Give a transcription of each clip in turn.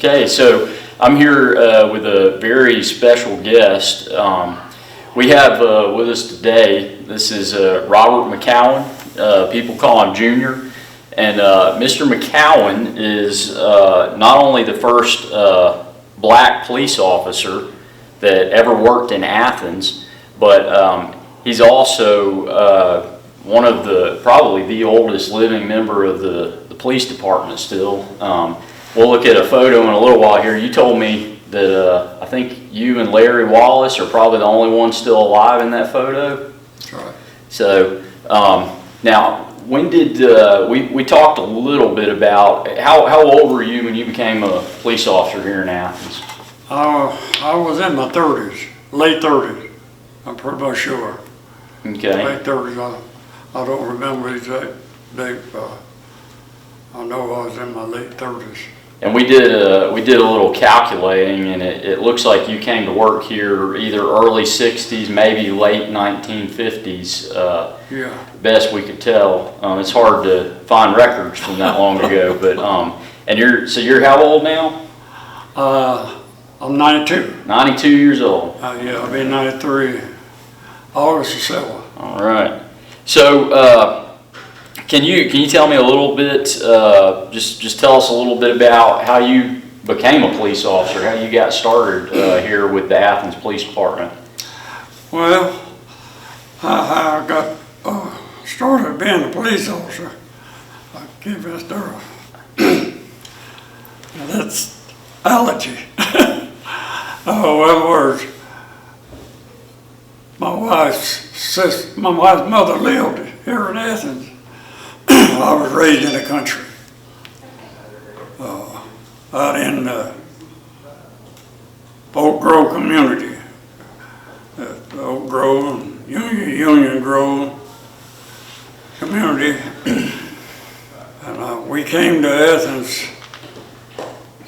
Okay, so I'm here with a very special guest. We have with us today, this is Robert McCowan. People call him Junior. And Mr. McCowan is not only the first black police officer that ever worked in Athens, but he's also one of probably the oldest living member of the police department still. We'll look at a photo in a little while here. You told me that I think you and Larry Wallace are probably the only ones still alive in that photo. That's right. So now, when did we talked a little bit about how old were you when you became a police officer here in Athens? I was in my 30s, late 30s. I'm pretty much sure. Okay. Late 30s. I don't remember the exact date. I know I was in my late 30s. And we did a little calculating, and it looks like you came to work here either early 60s, maybe late 1950s. Yeah. Best we could tell. It's hard to find records from that long ago, but and you're how old now? I'm 92. 92 years old. Yeah, I'll be 93 August the 7th. All right. So can you tell me a little bit? Just tell us a little bit about how you became a police officer, how you got started here with the Athens Police Department. Well, how I got started being a police officer. I can't rest there. That's allergy. Oh, in other words, my wife's mother lived here in Athens. I was raised in the country, out in Oak Grove community, Oak Grove and Union Grove community, and we came to Athens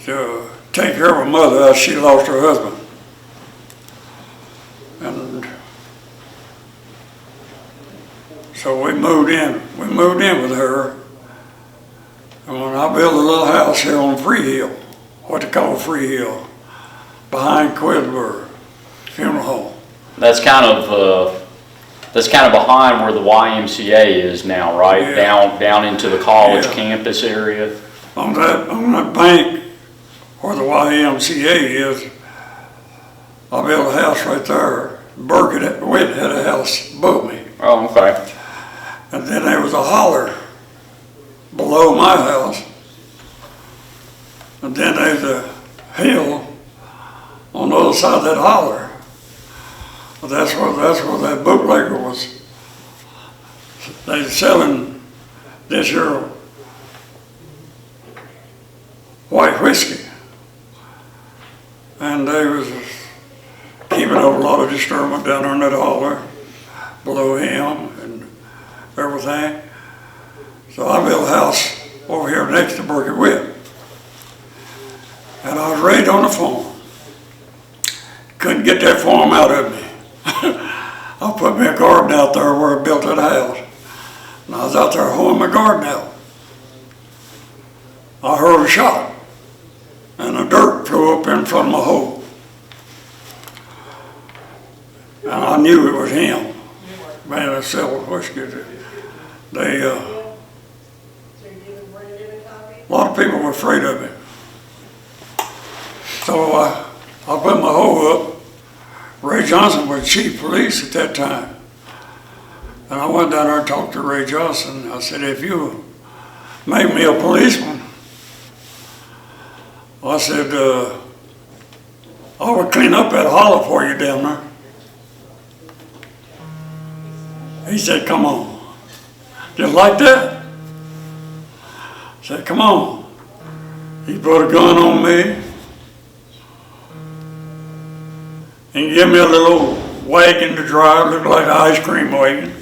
to take care of her mother as she lost her husband. And so we moved in with her. And when I built a little house here on Free Hill, what they call Free Hill, behind Quidler Funeral Home. That's kind of behind where the YMCA is now, right? Yeah. Down into the college Yeah. campus area. On that bank where the YMCA is, I built a house right there. Burke had a house above me. Oh, okay. And then there was a holler below my house. And then there's a hill on the other side of that holler. Well, that's where that bootlegger was. They were selling this here white whiskey. And they was keeping up a lot of disturbance down there in that holler below him and everything. So I built a house over here next to Burkett Whip. And I was raised on the farm. Couldn't get that farm out of me. I put me a garden out there where I built that house. And I was out there hoeing my garden out. I heard a shot. And the dirt flew up in front of my hoe. And I knew it was him. Man, they sell whiskey. A lot of people were afraid of me. So I put my hoe up. Ray Johnson was chief police at that time. And I went down there and talked to Ray Johnson. I said, if you make me a policeman, I said, I would clean up that holler for you down there. He said, come on. Just like that. I said, come on. He put a gun on me and gave me a little wagon to drive, looked like an ice cream wagon.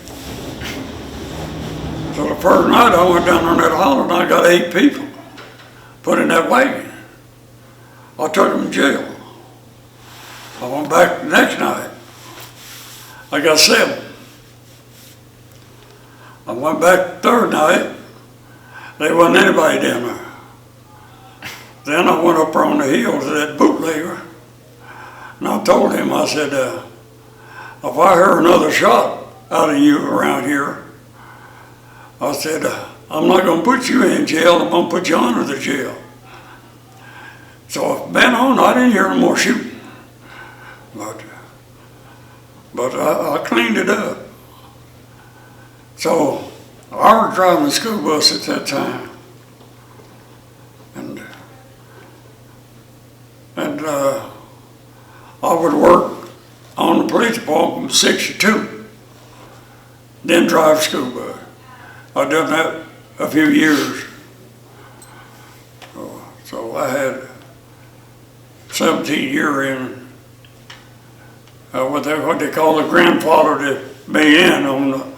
So the first night I went down on that holler and I got 8 people put in that wagon. I took them to jail. I went back the next night. I got 7. I went back the third night. There wasn't anybody down there. then I went up on the hill to that bootlegger, and I told him, I said, if I hear another shot out of you around here, I said, I'm not going to put you in jail, I'm going to put you under the jail. So from then on, I didn't hear no more shooting. But I cleaned it up. So I was driving the school bus at that time. And I would work on the police department from 6 to 2, then drive the school bus. I done that a few years. So I had 17 years in what they call the grandfather to be in on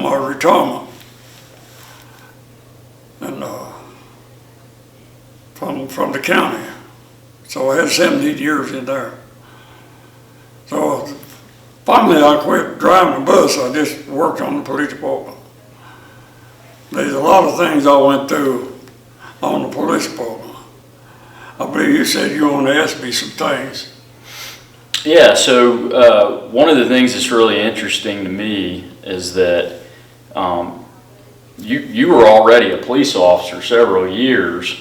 my retirement, and from the county. So I had 17 years in there. So finally I quit driving the bus. I just worked on the police department. There's a lot of things I went through on the police department. I believe you said you want to ask me some things. Yeah, so one of the things that's really interesting to me is that you were already a police officer several years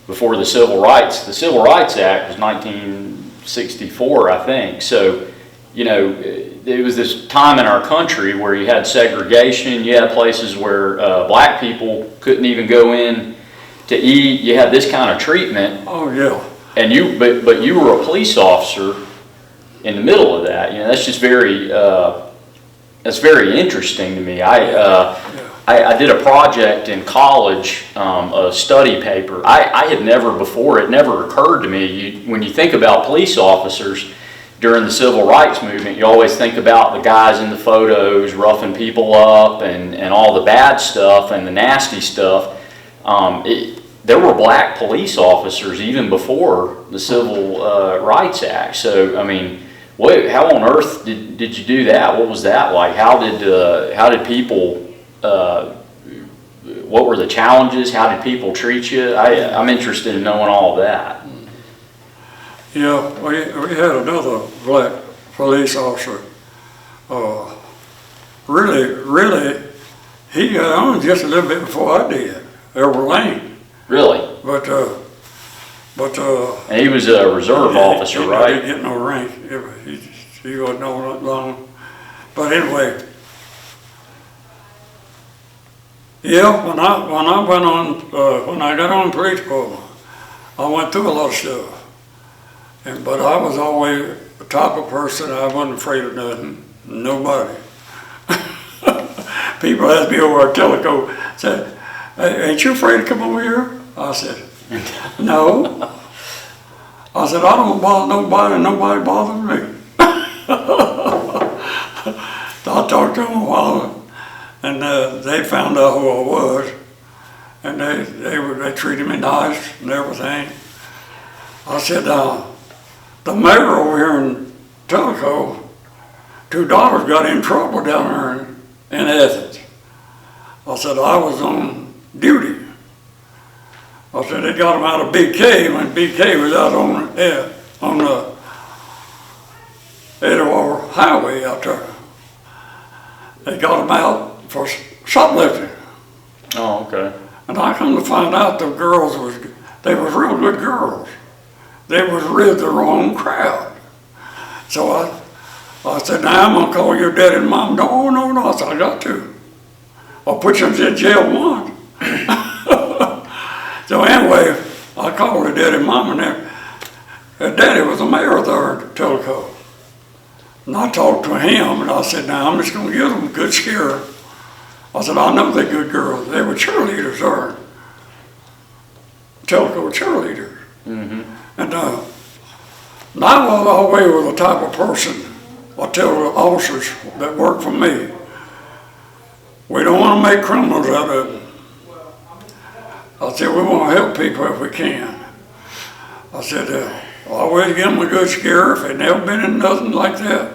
before the Civil Rights. The Civil Rights Act was 1964, I think. So, you know, it was this time in our country where you had segregation. You had places where black people couldn't even go in to eat. You had this kind of treatment. Oh yeah. And but you were a police officer in the middle of that. You know, that's just very that's very interesting to me. I did a project in college, a study paper. I had never before, it never occurred to me, when you think about police officers during the civil rights movement, you always think about the guys in the photos roughing people up and all the bad stuff and the nasty stuff. There were black police officers even before the Civil Rights Act. So, I mean, how on earth did you do that? What was that like? How did people, what were the challenges? How did people treat you? I'm interested in knowing all of that. Yeah, we had another black police officer. Really, he got on just a little bit before I did. Edward Lane. Really? But and he was a reserve officer, right? He didn't get no rank. He wasn't on that long. But anyway, yeah, when I went on, when I got on police department, I went through a lot of stuff. But I was always the type of person, I wasn't afraid of nothing, nobody. People asked me over at Teleco, said, "Hey, ain't you afraid to come over here?" I said, "No." I said, "I don't bother nobody, and nobody bothers me." So I talked to them a while, and they found out who I was, and they treated me nice and everything. I said, the mayor over here in Teleco, $2 got in trouble down there in Athens. I said, I was on duty. I said, they got him out of BK when BK was out on the Edgewater Highway out there. They got him out for shoplifting. Oh, okay. And I come to find out the girls they was real good girls. They was with the wrong crowd. So I said, now I'm gonna call your dad and mom. No. I said, I got to. I'll put you in jail once. So anyway, I called her dad and mom and her daddy was the mayor there at Teleco. And I talked to him and I said, now I'm just gonna give them a good scare. I said, I know they're good girls. They were cheerleaders there. Teleco cheerleaders. Mm-hmm. And I was always the type of person, I tell the officers that work for me, we don't want to make criminals out of them. I said, we want to help people if we can. I said, always give them a good scare if they've never been in nothing like that.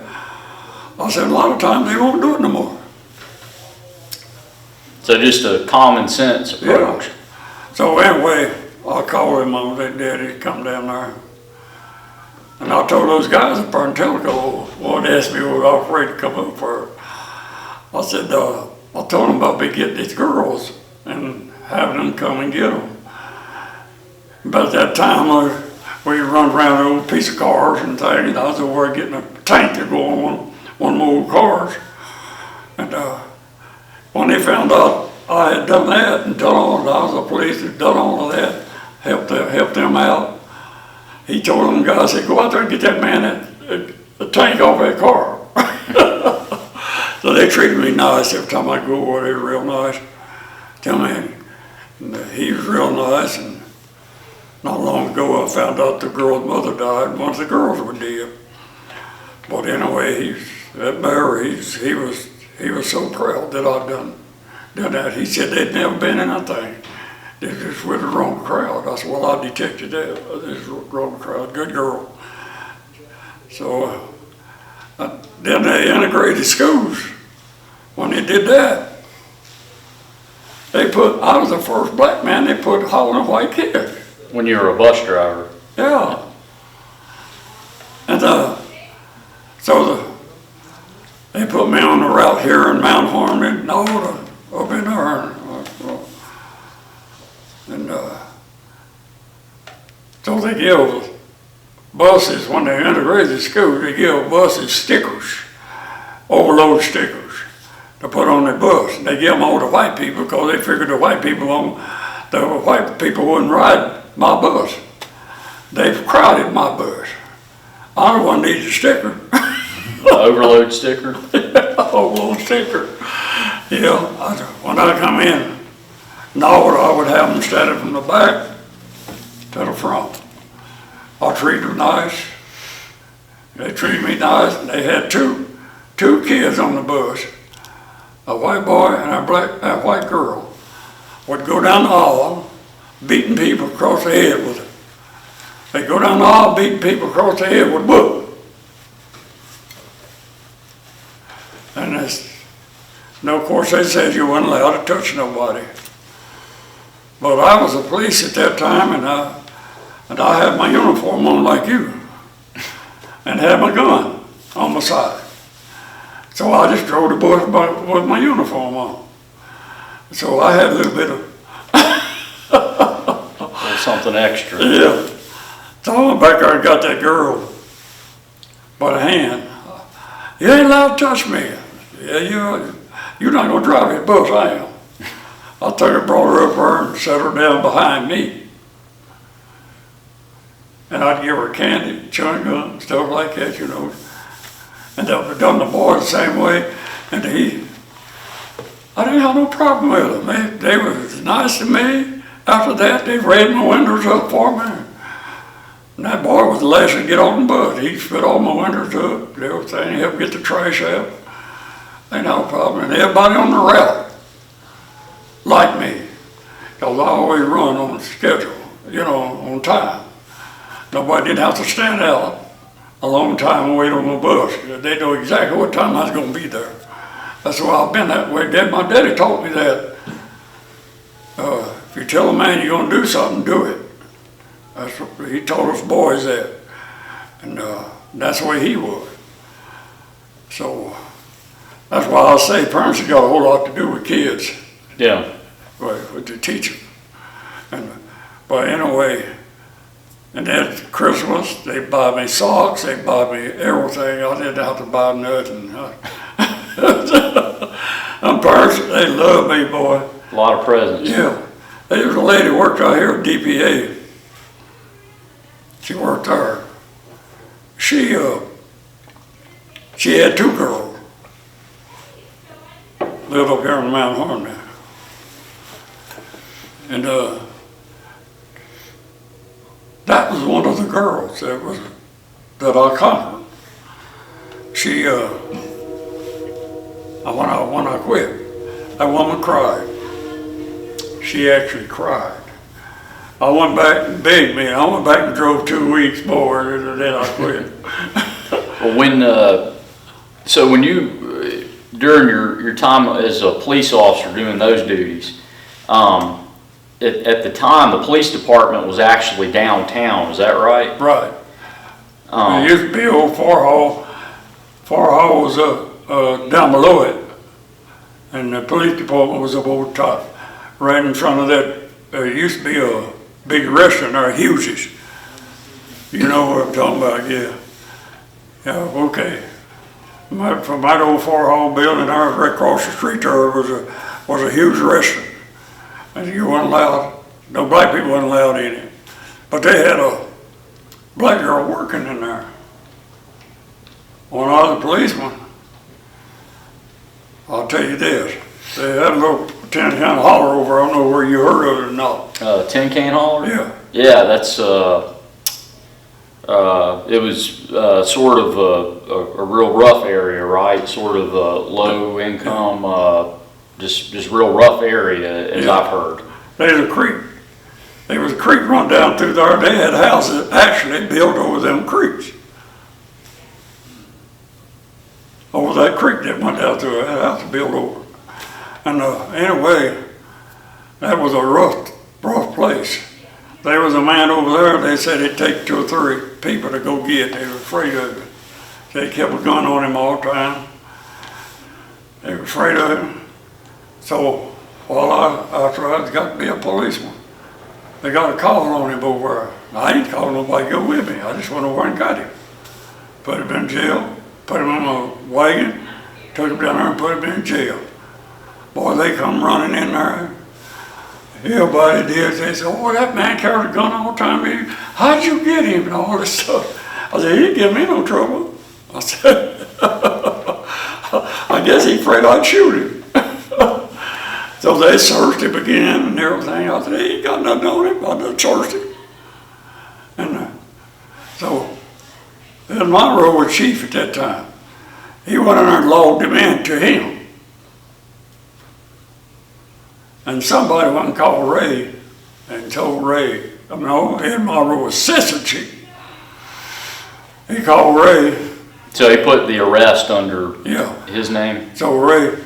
I said, a lot of times they won't do it no more. So just a common sense approach. Yeah. So anyway, I called him on that daddy to come down there. And I told those guys up there in Telco, one asked me was I afraid to come up for. I said, I told them about me getting these girls and having them come and get them. About that time, we run around an old piece of cars and things. I was over there getting a tank to go on one of my old cars. And when they found out I had done that and done all, I was a police that done all of that, helped them out. He told them guys, he said, go out there and get that man a tank off that car. So they treated me nice every time I go over. They were real nice. Tell me, he was real nice. And not long ago, I found out the girl's mother died. One of the girls was dead. But anyway, that mayor, he was so proud that I'd done that. He said they'd never been in anything. They just with the wrong crowd. I said, well, I detected that. This is the wrong crowd. Good girl. So then they integrated schools. When they did that, I was the first black man they put hauling a white kid. When you were a bus driver? Yeah. And they put me on the route here in Mount Harmon and all up in there. And so they give buses, when they integrated school, they give buses stickers, overload stickers, to put on their bus. And they give them all to white people because they figured the white people wouldn't ride my bus. They've crowded my bus. I don't want to need a sticker. Overload sticker? Overload sticker. Yeah, when I come in, I would have them standing from the back to the front. I treated them nice. They treated me nice. And they had two kids on the bus, a white boy and a white girl. Would go down the hall, beating people across the head with it. They'd go down the hall, beating people across the head with a book. And of course, they said you weren't allowed to touch nobody. But I was a police at that time, and I had my uniform on like you, and had my gun on my side. So I just drove the bus with my uniform on. So I had a little bit of something extra. Yeah. So I went back there and got that girl by the hand. You ain't allowed to touch me. Yeah, you're not gonna drive that bus, I am. I took her, brought her up there and set her down behind me. And I'd give her candy, chewing gum, stuff like that, you know. And they've done the boy the same way. And I didn't have no problem with them. They were nice to me. After that, they raised my windows up for me. And that boy was the last to get on the bus. He spit all my windows up, everything. He helped get the trash out. Ain't no problem. And everybody on the route liked me, because I always run on schedule, you know, on time. Nobody didn't have to stand out a long time and wait on the bus. They know exactly what time I was going to be there. That's why I've been that way. My daddy taught me that. If you tell a man you're going to do something, do it. That's what he told us boys that. And that's the way he was. So that's why I say parents have got a whole lot to do with kids. Yeah. With the teaching. But anyway, and then Christmas, they buy me socks, they buy me everything. I didn't have to buy nothing. And parents, they love me, boy. A lot of presents. Yeah. There was a lady who worked out here at DPA. She worked there. She had two girls. Lived up here in Mount Harmon. And that was one of the girls that I conquered. She, when I quit, that woman cried. She actually cried. I went back and begged me. I went back and drove 2 weeks more, and then I quit. Well, so when you, during your time as a police officer doing those duties, at the time, the police department was actually downtown, is that right? Right. There used to be old Far Hall. Far Hall was down below it, and the police department was up over the top. Right in front of that, there used to be a big restaurant there, Hughes's. You know what I'm talking about, yeah. Yeah, okay. From that old Far Hall building there, right across the street there was a huge restaurant. And you weren't allowed, no black people weren't allowed in it. But they had a black girl working in there. One of the policemen, I'll tell you this, they had a little tin can holler over, I don't know where you heard of it or not. Tin can holler? Yeah. Yeah, that's, it was sort of a real rough area, right? Sort of a low income, just real rough area, as I've heard. There's a creek. There was a creek run down through there. They had houses actually built over them creeks. Over that creek that went down through, that house built over. And anyway, that was a rough place. There was a man over there, they said it'd take 2 or 3 people to go get. They were afraid of it. They kept a gun on him all the time. They were afraid of him. So while I tried, got to be a policeman. They got a call on him over there. I ain't calling nobody to go with me. I just went over and got him. Put him in jail, put him in a wagon, took him down there and put him in jail. Boy, they come running in there. Everybody did. They said, oh, that man carried a gun all the time. How'd you get him and all this stuff? I said, he didn't give me no trouble. I said, I guess he's afraid I'd shoot him. So they searched him again and everything. I said, he ain't got nothing on him. I just searched him. And so, then my road was chief at that time. He went in there and logged him in to him. And somebody went and called Ray and told Ray, Ed Morrow was assistant chief. He called Ray. So he put the arrest under his name? So Ray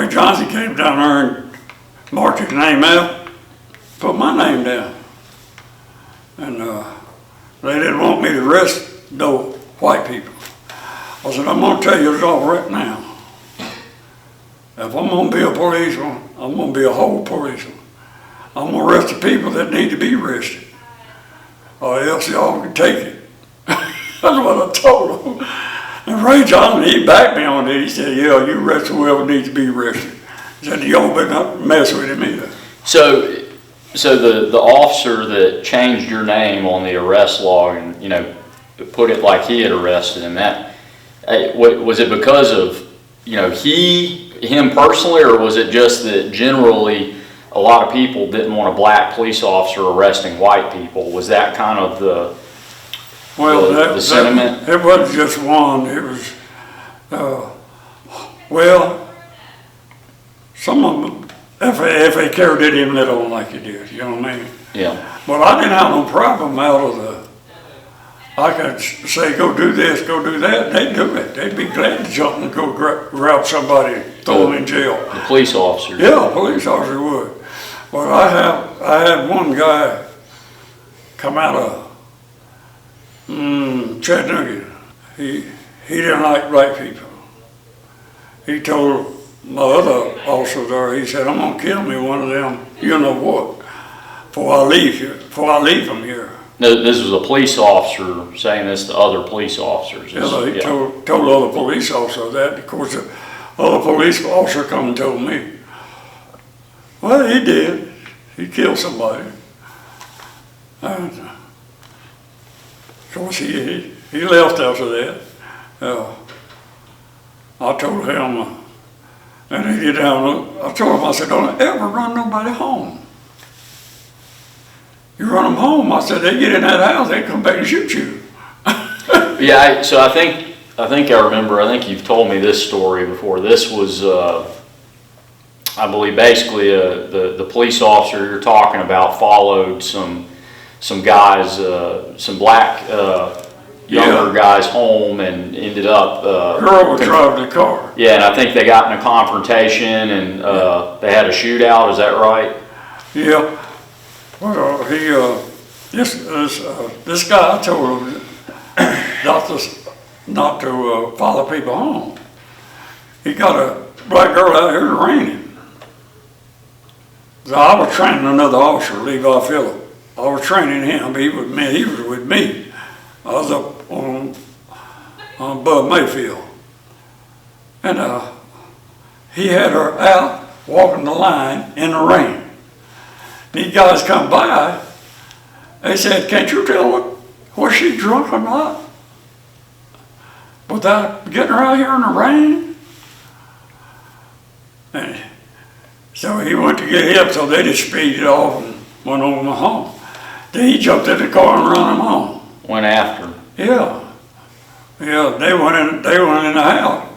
Johnson came down there and marked his name out, put my name down. And they didn't want me to arrest no white people. I said, I'm gonna tell you this all right now. If I'm gonna be a policeman, I'm gonna be a whole policeman. I'm gonna arrest the people that need to be arrested, or else y'all can take it. That's what I told them. And Ray Johnson, he backed me on it. He said, yeah, you arrest whoever needs to be arrested. He said, y'all better not mess with him either. So the officer that changed your name on the arrest log and, put it like he had arrested him, was it because of, him personally, or was it just that generally a lot of people didn't want a black police officer arresting white people? Was that kind of the sentiment? It wasn't just one. It was, some of them, if they cared, they didn't let on like you did, you know what I mean? Yeah. But I didn't have no problem out of I could say, go do this, go do that, they'd do it. They'd be glad to jump and go grab somebody, throw them in jail. The police officers? Yeah, a police officer would. But I had one guy come out of Chattanooga. He didn't like white people. He told my other officer there, he said, I'm gonna kill me one of them, you know what, before I leave from here. No, this was a police officer saying this to other police officers. Yeah, he told other police officers that. Of course, the other police officer come and told me. Well, he did. He killed somebody. And of course, he left after that. I told him, and he get down. I told him, I said, don't ever run nobody home. You run them home. I said, they get in that house, they come back and shoot you. Yeah, so I think I remember, I think you've told me this story before. This was, I believe, basically the police officer you're talking about followed some guys, some black younger guys home and ended up... Girl was driving the car. Yeah, and I think they got in a confrontation and they had a shootout, is that right? Yeah. Well, this guy told him not to follow people home. He got a black girl out here raining. So I was training another officer, Levi Phillip. I was training him. He was with me. I was up on above Mayfield, and he had her out walking the line in the rain. These guys come by. They said, "Can't you tell her was she drunk or not without getting her out here in the rain?" And so he went to get him, so they just speeded off and went on home. Then he jumped in the car and ran him home. Went after him. Yeah. Yeah, they went in the house.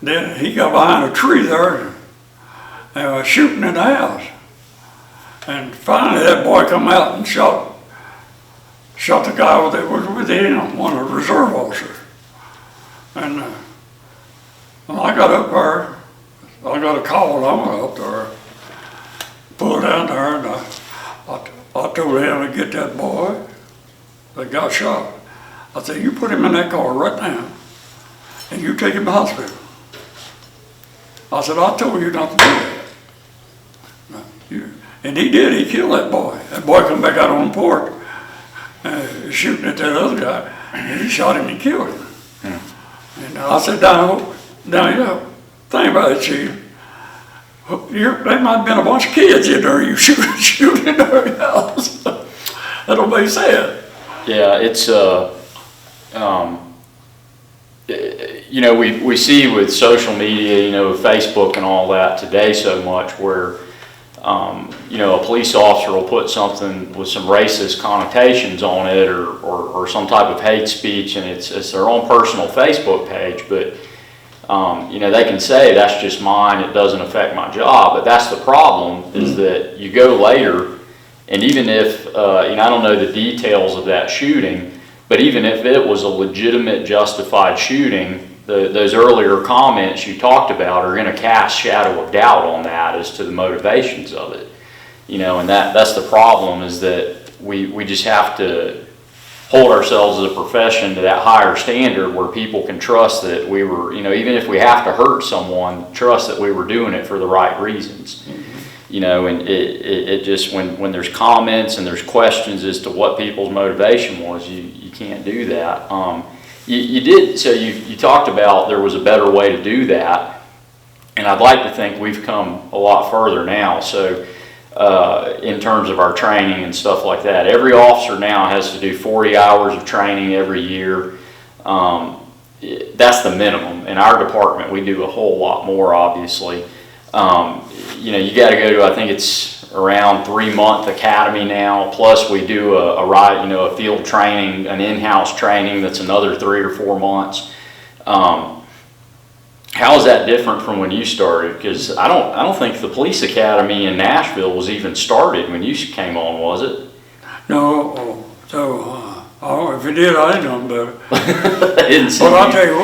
Then he got behind a tree there and was shooting in the house. And finally that boy come out and shot the guy that was with him, one of the reserve officers. And when I got up there, I got a call. I went up there, pulled down there, and I told him to get that boy that got shot. I said, "You put him in that car right now, and you take him to the hospital." I said, "I told you not to do that." And he did. He killed that boy. That boy come back out on the porch, shooting at that other guy, and he shot him and killed him. And I said, "Now, think about it, Chief. There might have been a bunch of kids in there you shooting in their house." That don't make sense. Yeah, it's you know, we see with social media, you know, Facebook and all that today so much where you know, a police officer will put something with some racist connotations on it or some type of hate speech, and it's their own personal Facebook page, but you know, they can say that's just mine, it doesn't affect my job, but that's the problem, is that you go later, and even if, you know, I don't know the details of that shooting, but even if it was a legitimate, justified shooting, those earlier comments you talked about are going to cast shadow of doubt on that as to the motivations of it. You know, and that's the problem, is that we just have to hold ourselves as a profession to that higher standard where people can trust that we were, you know, even if we have to hurt someone, trust that we were doing it for the right reasons. You know, and it just, when there's comments and there's questions as to what people's motivation was, you can't do that. You did, so you talked about there was a better way to do that, and I'd like to think we've come a lot further now. So in terms of our training and stuff like that, every officer now has to do 40 hours of training every year. That's the minimum. In our department, we do a whole lot more, obviously. You know, you got to go to, I think it's around 3-month academy now, plus we do a field training, an in-house training that's another 3 or 4 months. How is that different from when you started? Because I don't think the police academy in Nashville was even started when you came on, was it? No. So if it did, I didn't know better. But I'll tell you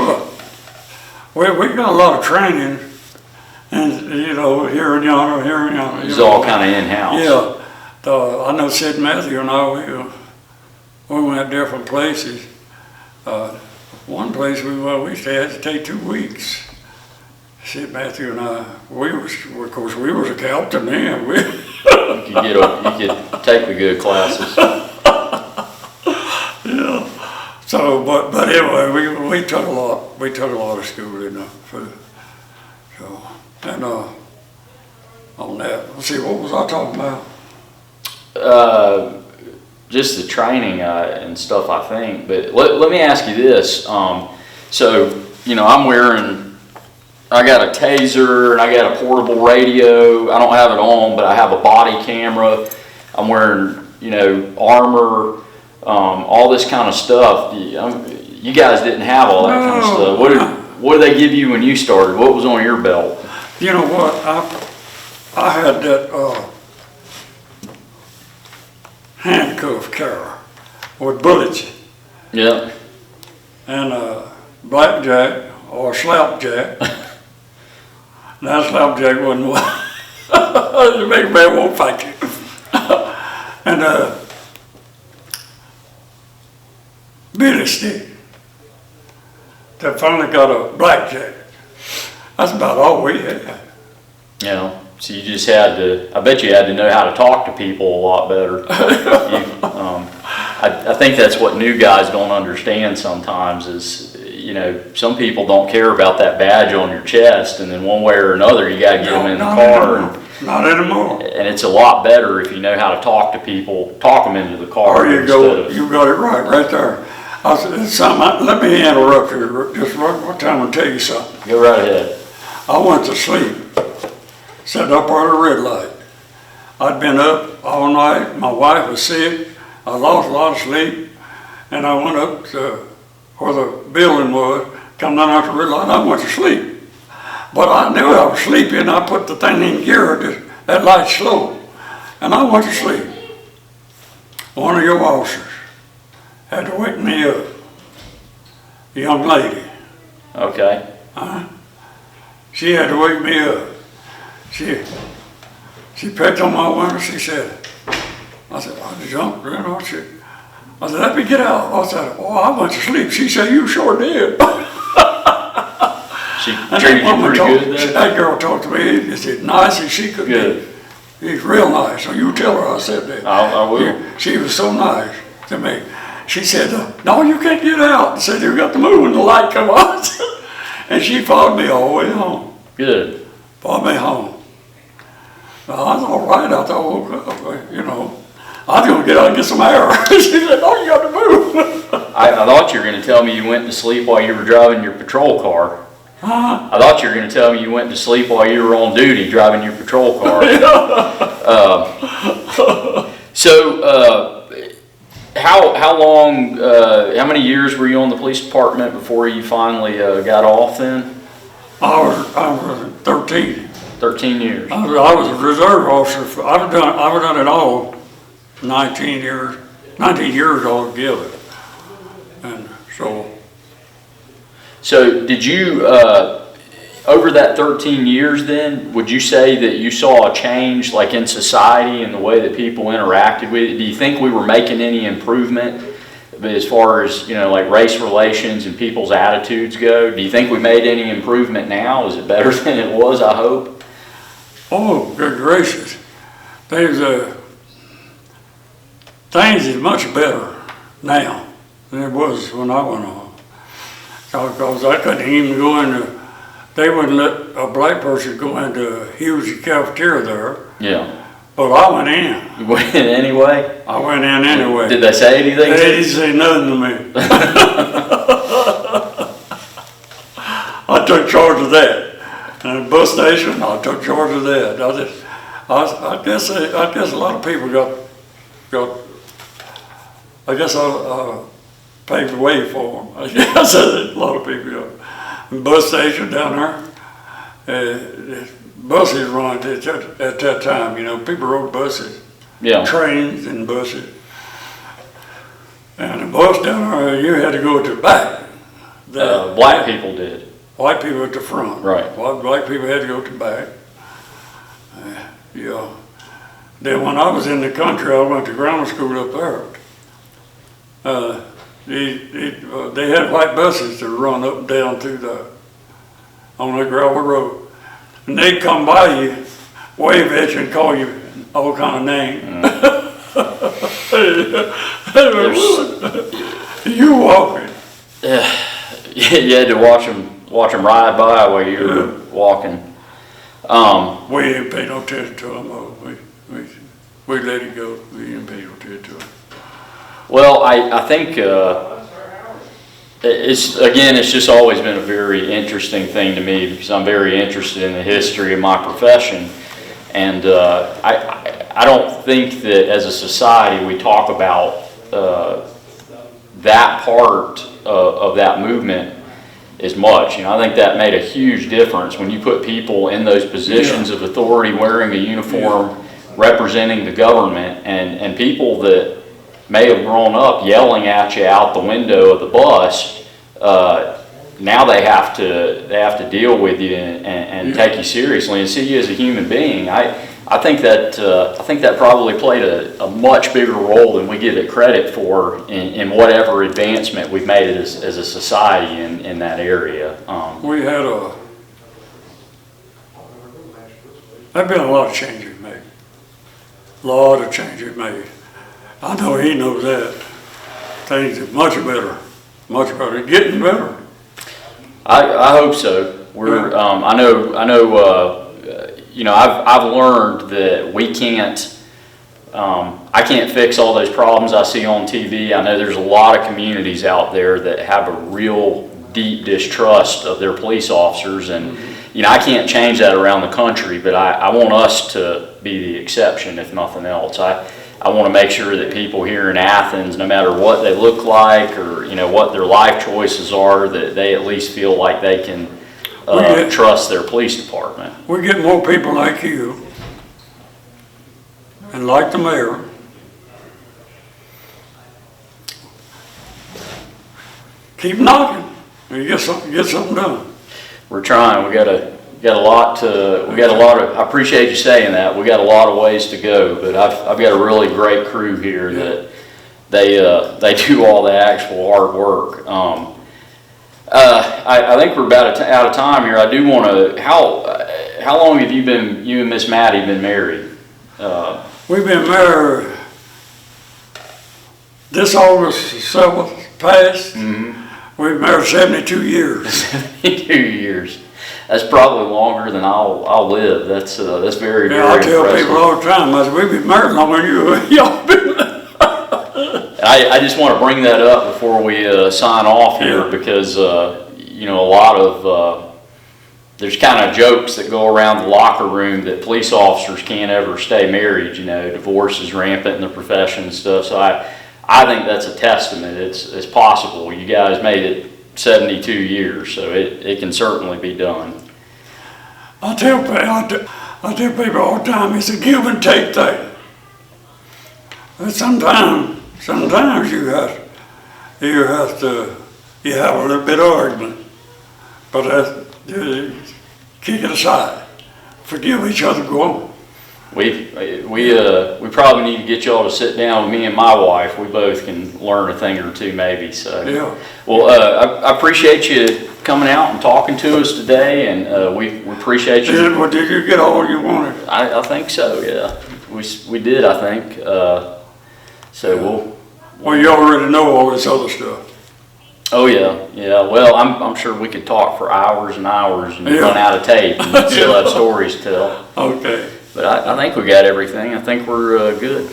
what, we got a lot of training. And, you know, here and yonder. It's all kind of in-house. Yeah. I know Sid Matthew and I, we went different places. One place we had to take 2 weeks. Sid Matthew and I, of course, we was a captain then. You could take the good classes. Yeah. So, but anyway, we took a lot of schooling for. So. And on that, let's see, what was I talking about? Just the training and stuff, I think. But let me ask you this. So, you know, I got a taser and I got a portable radio. I don't have it on, but I have a body camera. I'm wearing, you know, armor, all this kind of stuff. You guys didn't have all that kind of stuff. What did they give you when you started? What was on your belt? You know what, I had that handcuff carrier with bullets. Yeah. And blackjack or slapjack. That slapjack wasn't one. The big man won't fight you. and Billy stick that finally got a blackjack. That's about all we had. You know, so you just had to, I bet you had to know how to talk to people a lot better. I think that's what new guys don't understand sometimes is, you know, some people don't care about that badge on your chest, and then one way or another you got to get them in the car. Not anymore. And it's a lot better if you know how to talk to people, talk them into the car. There you go. You got it right there. Let me interrupt you just one time and tell you something. Go right ahead. I went to sleep, sat up by the red light. I'd been up all night. My wife was sick. I lost a lot of sleep, and I went up to where the building was, come down after the red light, and I went to sleep. But I knew I was sleepy, and I put the thing in gear, that light slow, and I went to sleep. One of your officers had to wake me up, a young lady. Okay. She had to wake me up. She picked on my window, she said, I said, I jumped, ran off, I said, let me get out. I said, oh, I went to sleep. She said, you sure did. She treated you pretty good then? That girl talked to me as nice as she could be. She's real nice, so you tell her I said that. I will. She was so nice to me. She said, no, you can't get out. I said, you got to move when the light come on. And she followed me all the way home. Good. Followed me home. Well, I was all right. I thought, I woke up, you know. I was going to get out and get some air. She said, no, you got to move. I thought you were going to tell me you went to sleep while you were driving your patrol car. Huh? I thought you were going to tell me you went to sleep while you were on duty driving your patrol car. How long, how many years were you on the police department before you finally got off then? I was 13. 13 years. I was a reserve officer. I've done it all. 19 years altogether. And so did you, over that 13 years then, would you say that you saw a change like in society and the way that people interacted with it? Do you think we were making any improvement as far as, you know, like race relations and people's attitudes go? Do you think we made any improvement now? Is it better than it was, I hope? oh, good gracious. Things is much better now than it was when I went on. Because I couldn't even go into, they wouldn't let a black person go into a huge cafeteria there. Yeah. But I went in. You went in anyway? I went in anyway. Did they say anything? They didn't say nothing to me. I took charge of that. And the bus station, I took charge of that. I guess a lot of people got I guess I paved the way for them. I guess a lot of people got. The bus station down there, buses run at that time, you know, people rode buses, trains and buses. And the bus down there, you had to go to the back. Black people did. White people at the front. Right. Black people had to go to the back. Yeah. Then when I was in the country, I went to grammar school up there. They had white buses to run up and down on the gravel road. And they'd come by you, wave at you and call you all kind of names. You walking. You had to watch them ride by while you were walking. We didn't pay no attention to them. We let it go. We didn't pay no attention to them. Well, I think it's just always been a very interesting thing to me because I'm very interested in the history of my profession, and I don't think that as a society we talk about that part of that movement as much. You know, I think that made a huge difference when you put people in those positions of authority, wearing a uniform, representing the government, and people that may have grown up yelling at you out the window of the bus. Now they have to deal with you and take you seriously and see you as a human being. I think that probably played a much bigger role than we give it credit for in whatever advancement we've made as a society in that area. We had there's been a lot of changes made. A lot of changes made. I know he knows that. Things are much better, getting better. I hope so. We're, I know, you know, I've learned that we can't, I can't fix all those problems I see on TV. I know there's a lot of communities out there that have a real deep distrust of their police officers, and you know, I can't change that around the country, but I want us to be the exception, if nothing else. I want to make sure that people here in Athens, no matter what they look like or, you know, what their life choices are, that they at least feel like they can trust their police department. We get more people like you and like the mayor. Keep knocking and get something done. We're trying. We got a lot of, I appreciate you saying that. We got a lot of ways to go, but I've got a really great crew here that they do all the actual hard work. I think we're about out of time here. I do want to, how long have you and Miss Maddie been married? We've been married this August 7th passed. Mm-hmm. We've been married 72 years. 72 years. That's probably longer than I'll live. That's very, very I tell impressive. people all the time, I said, we've been married longer than y'all been. I just want to bring that up before we sign off here, because you know, a lot of there's kind of jokes that go around the locker room that police officers can't ever stay married. You know, divorce is rampant in the profession and stuff. So I think that's a testament. It's possible. You guys made it 72 years, so it can certainly be done. I tell people all the time, it's a give and take thing. And sometimes you have a little bit of argument, but kick it aside, forgive each other, go on. We probably need to get y'all to sit down with me and my wife. We both can learn a thing or two, maybe. So, yeah. Well, I appreciate you coming out and talking to us today, and we appreciate you. Did you get all you wanted? I think so. Yeah, we did. I think. So Well, you already know all this other stuff. Oh yeah. Well, I'm sure we could talk for hours and hours and run out of tape and still have stories to tell. Okay. But I think we got everything. I think we're good.